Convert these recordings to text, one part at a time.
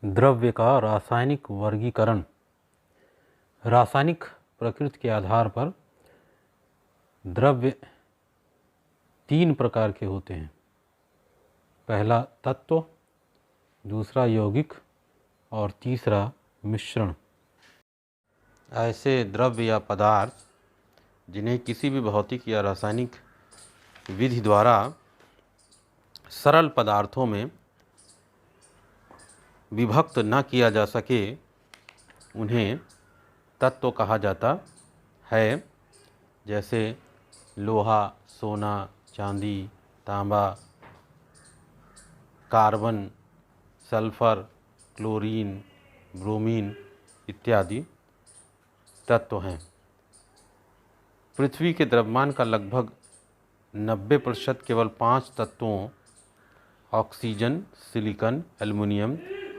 द्रव्य का रासायनिक वर्गीकरण। रासायनिक प्रकृति के आधार पर द्रव्य तीन प्रकार के होते हैं। पहला तत्व, दूसरा यौगिक और तीसरा मिश्रण। ऐसे द्रव्य या पदार्थ जिन्हें किसी भी भौतिक या रासायनिक विधि द्वारा सरल पदार्थों में विभक्त न किया जा सके, उन्हें तत्व कहा जाता है। जैसे लोहा, सोना, चांदी, तांबा, कार्बन, सल्फर, क्लोरीन, ब्रोमीन इत्यादि तत्व हैं। पृथ्वी के द्रव्यमान का लगभग 90% केवल 5 तत्वों ऑक्सीजन, सिलिकॉन, एल्युमिनियम,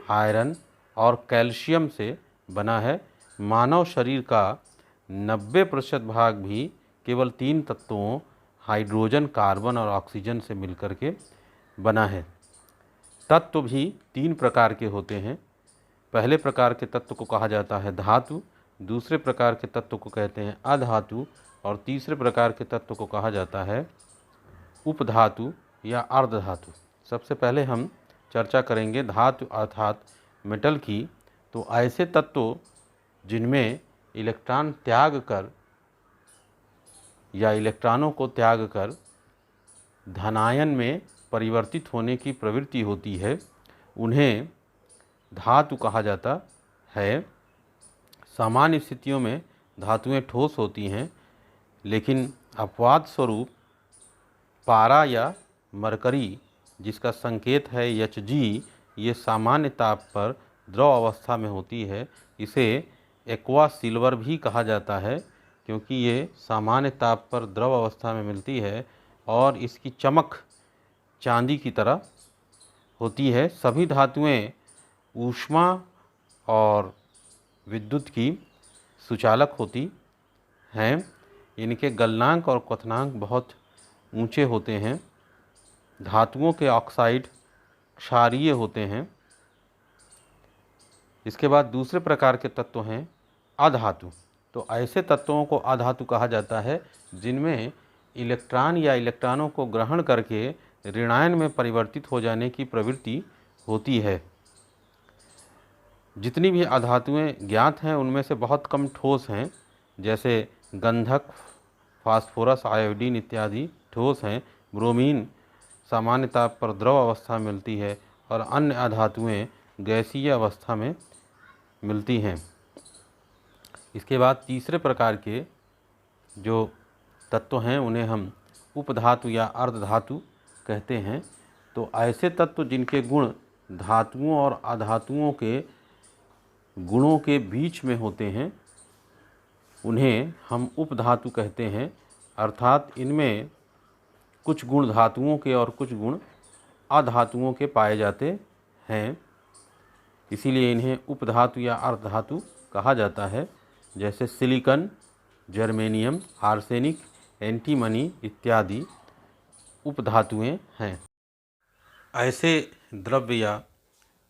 आयरन और कैल्शियम से बना है। मानव शरीर का 90% भाग भी केवल 3 तत्वों हाइड्रोजन, कार्बन और ऑक्सीजन से मिलकर के बना है। तत्व भी 3 प्रकार के होते हैं। पहले प्रकार के तत्व को कहा जाता है धातु, दूसरे प्रकार के तत्व को कहते हैं अधातु और तीसरे प्रकार के तत्व को कहा जाता है उपधातु या अर्धधातु। सबसे पहले हम चर्चा करेंगे धातु अर्थात मेटल की। तो ऐसे तत्व जिनमें इलेक्ट्रॉन त्याग कर या इलेक्ट्रॉनों को त्याग कर धनायन में परिवर्तित होने की प्रवृत्ति होती है, उन्हें धातु कहा जाता है। सामान्य स्थितियों में धातुएं ठोस होती हैं, लेकिन अपवाद स्वरूप पारा या मरकरी, जिसका संकेत है Hg, ये सामान्य ताप पर द्रव अवस्था में होती है। इसे एक्वा सिल्वर भी कहा जाता है क्योंकि ये सामान्य ताप पर द्रव अवस्था में मिलती है और इसकी चमक चांदी की तरह होती है। सभी धातुएं ऊष्मा और विद्युत की सुचालक होती हैं। इनके गलनांक और क्वथनांक बहुत ऊंचे होते हैं। धातुओं के ऑक्साइड क्षारीय होते हैं। इसके बाद दूसरे प्रकार के तत्व हैं अधातु। तो ऐसे तत्वों को अधातु कहा जाता है जिनमें इलेक्ट्रॉन या इलेक्ट्रॉनों को ग्रहण करके ऋणायन में परिवर्तित हो जाने की प्रवृत्ति होती है। जितनी भी अधातुएं ज्ञात हैं उनमें से बहुत कम ठोस हैं। जैसे गंधक, फास्फोरस, आयोडीन इत्यादि ठोस हैं। ब्रोमीन सामान्य ताप पर द्रव अवस्था में मिलती है और अन्य अधातुएं गैसीय अवस्था में मिलती हैं। इसके बाद तीसरे प्रकार के जो तत्व हैं उन्हें हम उपधातु या अर्धधातु कहते हैं। तो ऐसे तत्व जिनके गुण धातुओं और अधातुओं के गुणों के बीच में होते हैं, उन्हें हम उपधातु कहते हैं। अर्थात इनमें कुछ गुण धातुओं के और कुछ गुण अधातुओं के पाए जाते हैं, इसीलिए इन्हें उपधातु या अर्धधातु कहा जाता है। जैसे सिलिकॉन, जर्मेनियम, आर्सेनिक, एंटीमनी इत्यादि उपधातुएं हैं। ऐसे द्रव्य या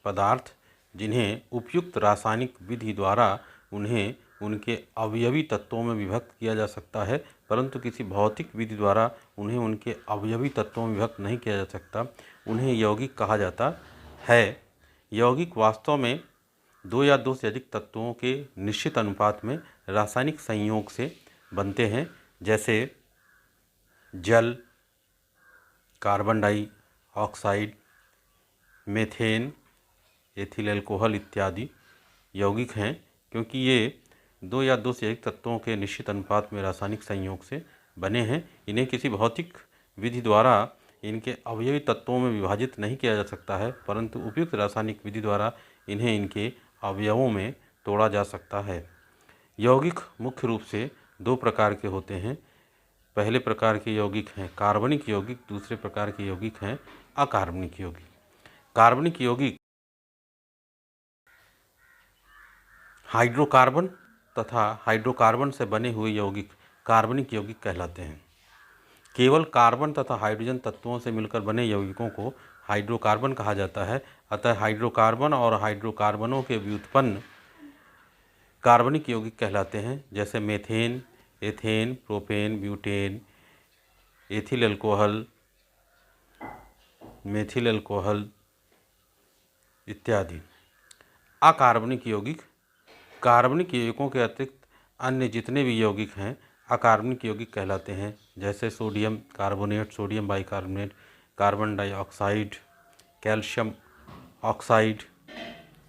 पदार्थ जिन्हें उपयुक्त रासायनिक विधि द्वारा उन्हें उनके अवयवी तत्वों में विभक्त किया जा सकता है, परंतु किसी भौतिक विधि द्वारा उन्हें उनके अवयवी तत्वों में विभक्त नहीं किया जा सकता, उन्हें यौगिक कहा जाता है। यौगिक वास्तव में 2 या 2 से अधिक तत्वों के निश्चित अनुपात में रासायनिक संयोग से बनते हैं। जैसे जल, carbon dioxide, methane, ethyl alcohol इत्यादि यौगिक हैं, क्योंकि ये 2 या 2 से अधिक तत्वों के निश्चित अनुपात में रासायनिक संयोग से बने हैं। इन्हें किसी भौतिक विधि द्वारा इनके अवयवी तत्वों में विभाजित नहीं किया जा सकता है, परंतु उपयुक्त रासायनिक विधि द्वारा इन्हें इनके अवयवों में तोड़ा जा सकता है। यौगिक मुख्य रूप से 2 प्रकार के होते हैं। पहले प्रकार के यौगिक हैं कार्बनिक यौगिक, दूसरे प्रकार के यौगिक हैं अकार्बनिक यौगिक। कार्बनिक यौगिक हाइड्रोकार्बन तथा हाइड्रोकार्बन से बने हुए यौगिक कार्बनिक यौगिक कहलाते हैं। केवल कार्बन तथा हाइड्रोजन तत्वों से मिलकर बने यौगिकों को हाइड्रोकार्बन कहा जाता है। अतः हाइड्रोकार्बन और हाइड्रोकार्बनों के व्युत्पन्न कार्बनिक यौगिक कहलाते हैं, जैसे methane, ethane, propane, butane, ethyl alcohol, methyl alcohol इत्यादि। अकार्बनिक यौगिक कार्बनिक यौगिकों के अतिरिक्त अन्य जितने भी यौगिक हैं अकार्बनिक यौगिक कहलाते हैं, जैसे sodium carbonate, sodium bicarbonate, carbon dioxide, calcium oxide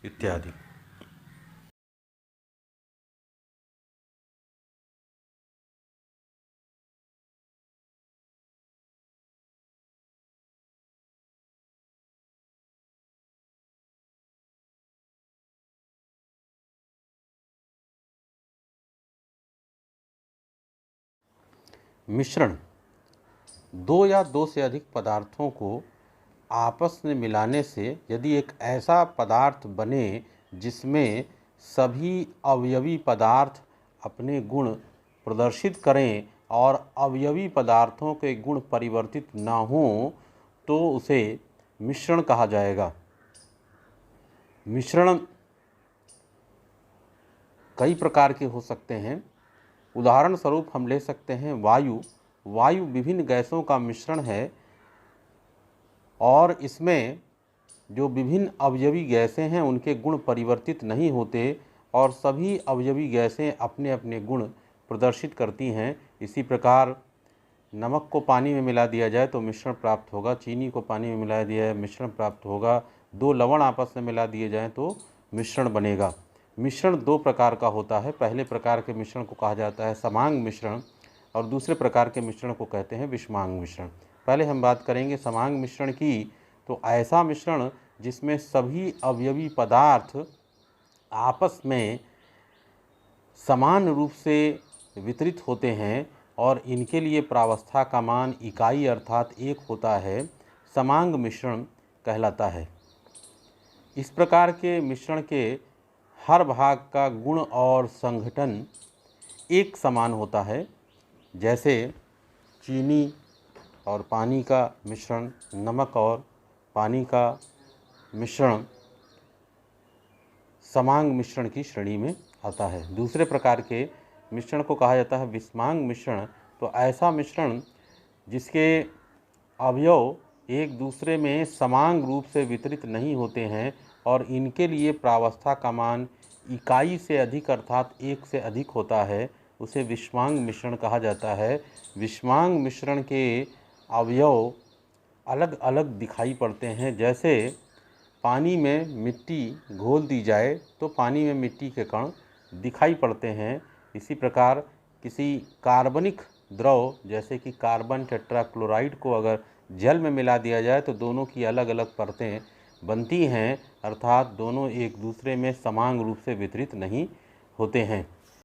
इत्यादि। मिश्रण दो या दो से अधिक पदार्थों को आपस में मिलाने से यदि एक ऐसा पदार्थ बने जिसमें सभी अवयवी पदार्थ अपने गुण प्रदर्शित करें और अवयवी पदार्थों के गुण परिवर्तित ना हों, तो उसे मिश्रण कहा जाएगा। मिश्रण कई प्रकार के हो सकते हैं। उदाहरण स्वरूप हम ले सकते हैं वायु। वायु विभिन्न गैसों का मिश्रण है और इसमें जो विभिन्न अवयवी गैसें हैं उनके गुण परिवर्तित नहीं होते और सभी अवयवी गैसें अपने अपने गुण प्रदर्शित करती हैं। इसी प्रकार नमक को पानी में मिला दिया जाए तो मिश्रण प्राप्त होगा, चीनी को पानी में मिला दिया जाए मिश्रण प्राप्त होगा, दो लवण आपस में मिला दिए जाएं तो मिश्रण बनेगा। मिश्रण दो प्रकार का होता है। पहले प्रकार के मिश्रण को कहा जाता है समांग मिश्रण और दूसरे प्रकार के मिश्रण को कहते हैं विषमांग मिश्रण। पहले हम बात करेंगे समांग मिश्रण की। तो ऐसा मिश्रण जिसमें सभी अवयवी पदार्थ आपस में समान रूप से वितरित होते हैं और इनके लिए प्रावस्था का मान इकाई अर्थात एक होता है, समांग मिश्रण कहलाता है। इस प्रकार के मिश्रण के हर भाग का गुण और संघटन एक समान होता है। जैसे चीनी और पानी का मिश्रण, नमक और पानी का मिश्रण समांग मिश्रण की श्रेणी में आता है। दूसरे प्रकार के मिश्रण को कहा जाता है विषमांग मिश्रण। तो ऐसा मिश्रण जिसके अवयव एक दूसरे में समान रूप से वितरित नहीं होते हैं और इनके लिए प्रावस्था का मान इकाई से अधिक अर्थात एक से अधिक होता है, उसे विषमांग मिश्रण कहा जाता है। विषमांग मिश्रण के अवयव अलग अलग दिखाई पड़ते हैं। जैसे पानी में मिट्टी घोल दी जाए तो पानी में मिट्टी के कण दिखाई पड़ते हैं। इसी प्रकार किसी कार्बनिक द्रव जैसे कि कार्बन टेट्राक्लोराइड को अगर जल में मिला दिया जाए तो दोनों की अलग अलग परतें बनती हैं, अर्थात दोनों एक दूसरे में समान रूप से वितरित नहीं होते हैं।